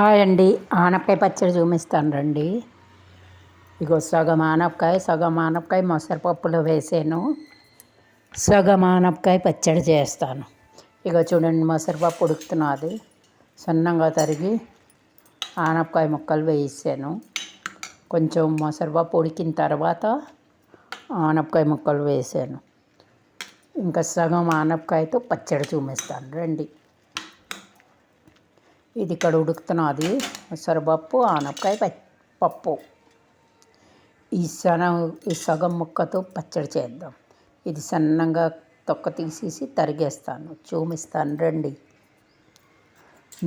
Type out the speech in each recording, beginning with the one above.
Hi అండి. ఆనపకాయ పచ్చడి చూపిస్తాను రండి. ఇగో సగం ఆనపకాయ మొసరిపప్పులో వేసాను. సగం ఆనపకాయ పచ్చడి చేస్తాను. ఇగో చూడండి, మొసరిపప్పు ఉడుకుతున్నది. సన్నంగా తరిగి ఆనపకాయ ముక్కలు వేసాను. కొంచెం మొసరిపప్పు ఉడికిన తర్వాత ఆనపకాయ ముక్కలు వేసాను. ఇంకా సగం ఆనపకాయతో పచ్చడి చూపిస్తాను రండి. ఇది ఇక్కడ ఉడుకుతున్నది. సొరపప్పు, ఆనపకాయ పప్పు. ఈ సగం ముక్కతో పచ్చడి చేద్దాం. ఇది సన్నంగా తొక్క తీసేసి తరిగేస్తాను, చూపిస్తాను రండి.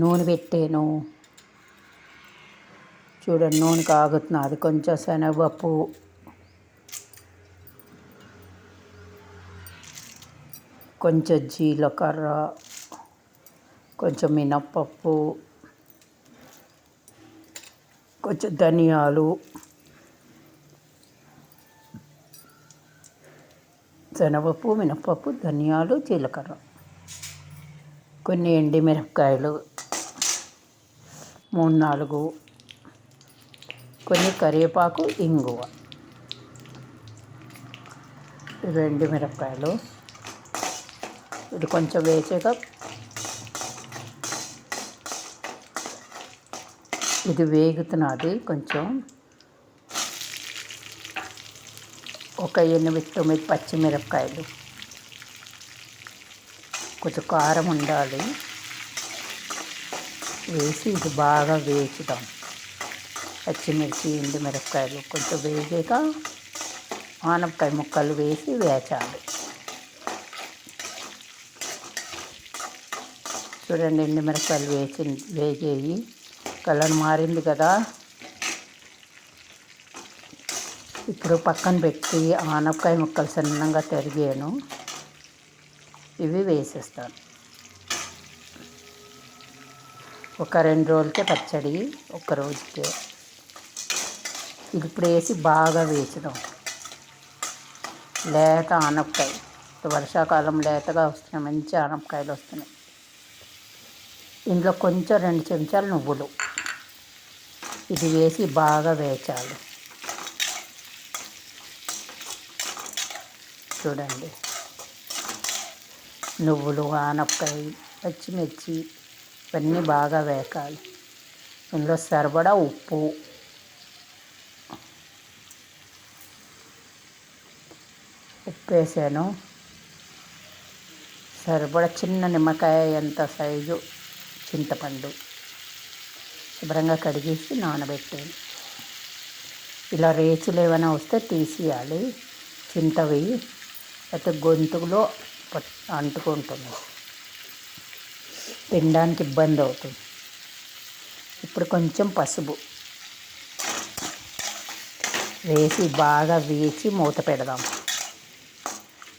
నూనె పెట్టాను. చూడండి, నూనె కాగుతున్నది. కొంచెం శనగపప్పు, కొంచెం జీలకర్ర, కొంచెం మినప్పప్పు, కొంచెం ధనియాలు, శనగపప్పు, మినప్పప్పు, ధనియాలు, జీలకర్ర, కొన్ని ఎండుమిరపకాయలు 3-4, కొన్ని కరివేపాకు, ఇంగువ. ఇవి ఎండుమిరపకాయలు. ఇది కొంచెం వేసాక ఇది వేగుతున్నది. కొంచెం ఒక 8-9 పచ్చిమిరపకాయలు, కొంచెం కారం ఉండాలి వేసి ఇది బాగా వేచుదాం. పచ్చిమిర్చి, ఎండుమిరపకాయలు కొంచెం వేగాక ఆనపకాయ ముక్కలు వేసి వేచాలి. చూడండి, ఎండుమిరపకాయలు వేగేవి, కలర్ మారింది కదా. ఇప్పుడు పక్కన పెట్టి ఆనపకాయ ముక్కలు సన్నంగా తరిగాను, ఇవి వేసేస్తాను. ఒక 2 రోజులకే పచ్చడి, ఒక రోజుకే. ఇది ఇప్పుడు వేసి బాగా వేసుదాం. లేత ఆనపకాయ, వర్షాకాలం లేతగా వస్తున్నాయి, మంచి ఆనపకాయలు వస్తున్నాయి. ఇందులో కొంచెం 2 చెంచాలు నువ్వులు, ఇది వేసి బాగా వేచాలి. చూడండి, నువ్వులు, ఆనపకాయ, పచ్చిమిర్చి ఇవన్నీ బాగా వేకాలి. ఇందులో సరిపడా ఉప్పు, వేసాను. సరిపడా చిన్న నిమ్మకాయ ఎంత సైజు చింతపండు శుభ్రంగా కడిగేసి నానబెట్టాను. ఇలా రేచులు ఏమైనా వస్తే తీసేయాలి, చింతవి, అయితే గొంతులో అంటుకుంటుంది, తినడానికి ఇబ్బంది అవుతుంది. ఇప్పుడు కొంచెం పసుపు వేసి బాగా వేచి మూత పెడదాం,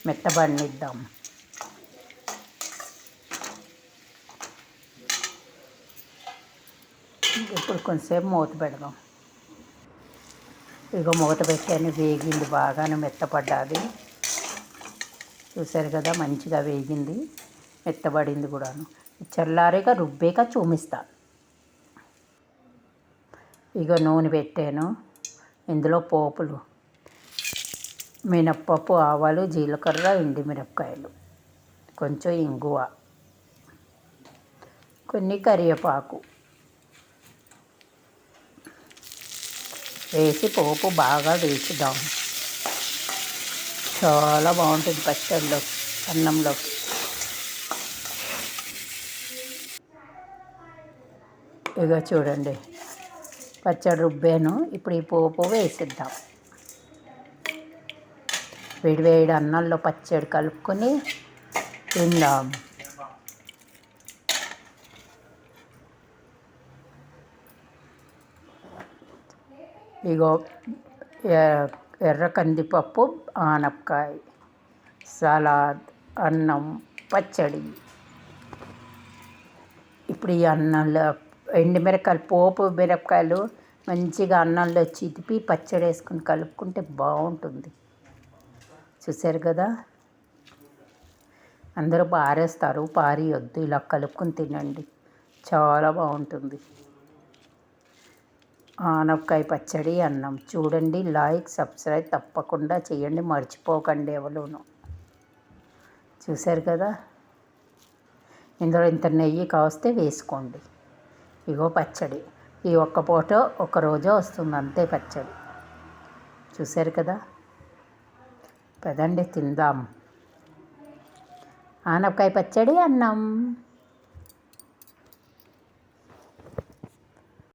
మెత్తబడినిద్దాం. ఇప్పుడు కొంచెంసేపు మూత పెడదాం. ఇక మూత పెట్టాను, వేగింది, బాగానే మెత్తపడ్డది. చూసారు కదా, మంచిగా వేగింది, మెత్తబడింది కూడాను. చల్లారిగా రుబ్బాక చూపిస్తాను. ఇక నూనె పెట్టాను. ఇందులో పోపులు మినప్పప్పు, ఆవాలు, జీలకర్ర, ఎండుమిరపకాయలు, కొంచెం ఇంగువ, కొన్ని కరివేపాకు వేసి పోపు బాగా వేసుదాం. చాలా బాగుంటుంది పచ్చడిలో, అన్నంలో. ఇక చూడండి, పచ్చడి రుబ్బాను. ఇప్పుడు ఈ పోపు వేసిద్దాం. వేడివేడి అన్నంలో పచ్చడి కలుపుకొని తిందాం. ఇగో ఎర్ర కందిపప్పు, ఆనపకాయ, సలాడ్, అన్నం, పచ్చడి. ఇప్పుడు ఈ అన్నంలో ఎండుమిరపకాయలు, పోపు మిరపకాయలు మంచిగా అన్నంలో చితిపి పచ్చడి వేసుకుని కలుపుకుంటే బాగుంటుంది. చూసారు కదా, అందరూ పారేస్తారు, పారియొద్దు, ఇలా కలుపుకొని తినండి, చాలా బాగుంటుంది. ఆనపకాయ పచ్చడి అన్నం. చూడండి, లైక్ సబ్స్క్రైబ్ తప్పకుండా చేయండి, మర్చిపోకండి ఎవరును. చూశారు కదా, ఇందులో ఇంత నెయ్యి కావస్తే వేసుకోండి. ఇగో పచ్చడి, ఈ ఒక్క పూట ఒక రోజు వస్తుంది అంతే పచ్చడి. చూశారు కదా, పదండి తిందాం. ఆనపకాయ పచ్చడి అన్నం.